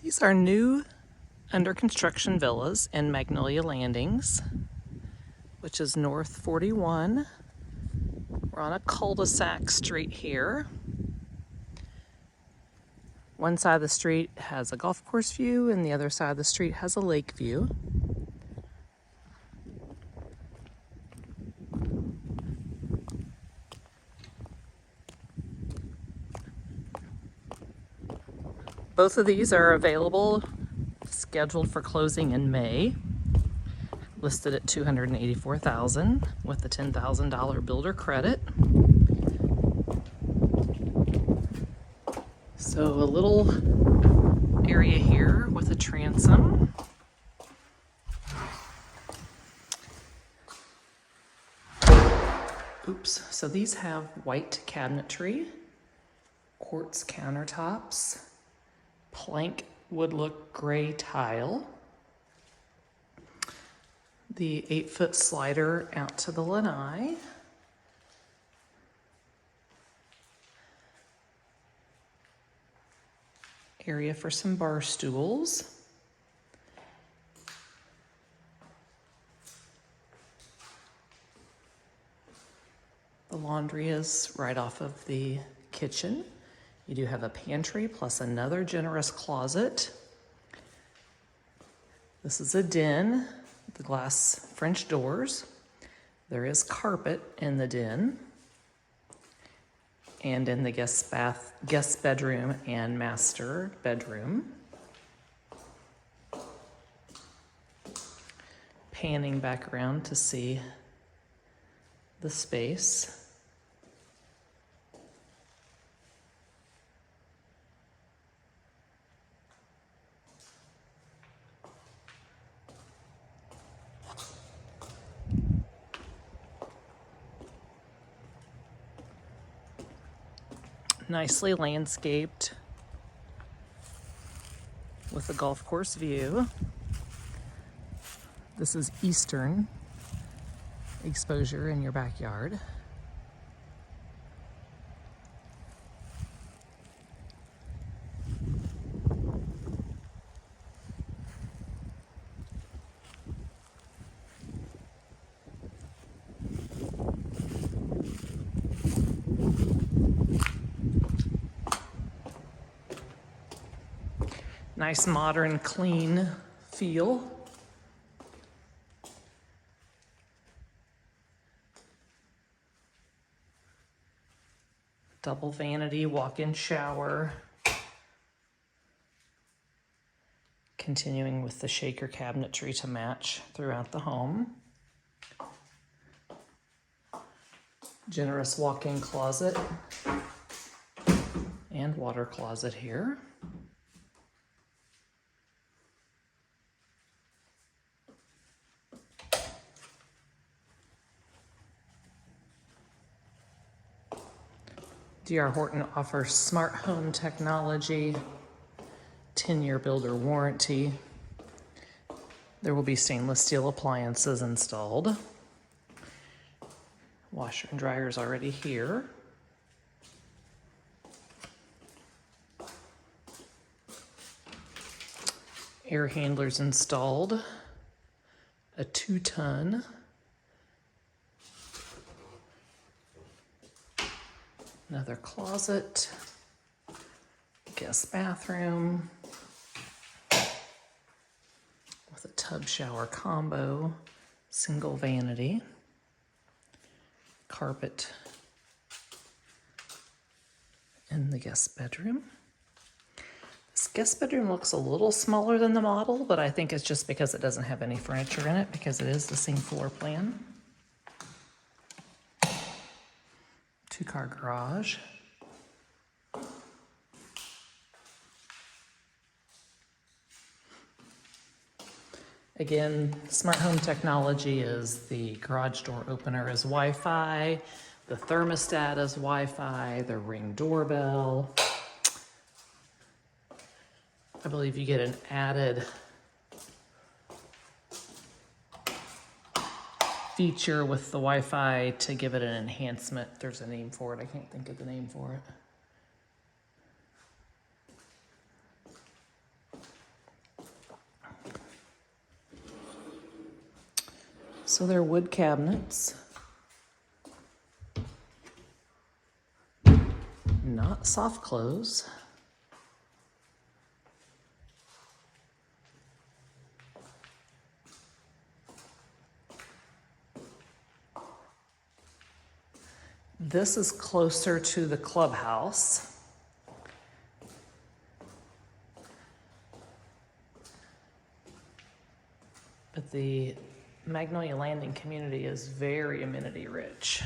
These are new under construction villas in Magnolia Landings, which is North 41. We're on a cul-de-sac street here. One side of the street has a golf course view and the other side of the street has a lake view. Both of these are available, scheduled for closing in May, listed at $284,000 with a $10,000 builder credit. So a little area here with a transom. Oops, so these have white cabinetry, quartz countertops, plank wood look gray tile, the 8-foot slider out to the lanai, area for some bar stools, the laundry is right off of the kitchen. You do have a pantry plus another generous closet. This is a den, the glass French doors. There is carpet in the den and in the guest bedroom and master bedroom. Panning back around to see the space. Nicely landscaped with a golf course view. This is eastern exposure in your backyard. Nice, modern, clean feel. Double vanity, walk-in shower. Continuing with the shaker cabinetry to match throughout the home. Generous walk-in closet and water closet here. D.R. Horton offers smart home technology, 10-year builder warranty. There will be stainless steel appliances installed. Washer and dryer is already here. Air handlers installed. A 2-ton. Another closet, guest bathroom with a tub shower combo, single vanity, carpet in the guest bedroom. This guest bedroom looks a little smaller than the model, but I think it's just because it doesn't have any furniture in it because it is the same floor plan. 2-car garage. Again, smart home technology is the garage door opener is Wi-Fi, the thermostat is Wi-Fi, the Ring doorbell. I believe you get an added feature with the Wi-Fi to give it an enhancement. There's a name for it. I can't think of the name for it. So they're wood cabinets. Not soft close. This is closer to the clubhouse. But the Magnolia Landing community is very amenity rich.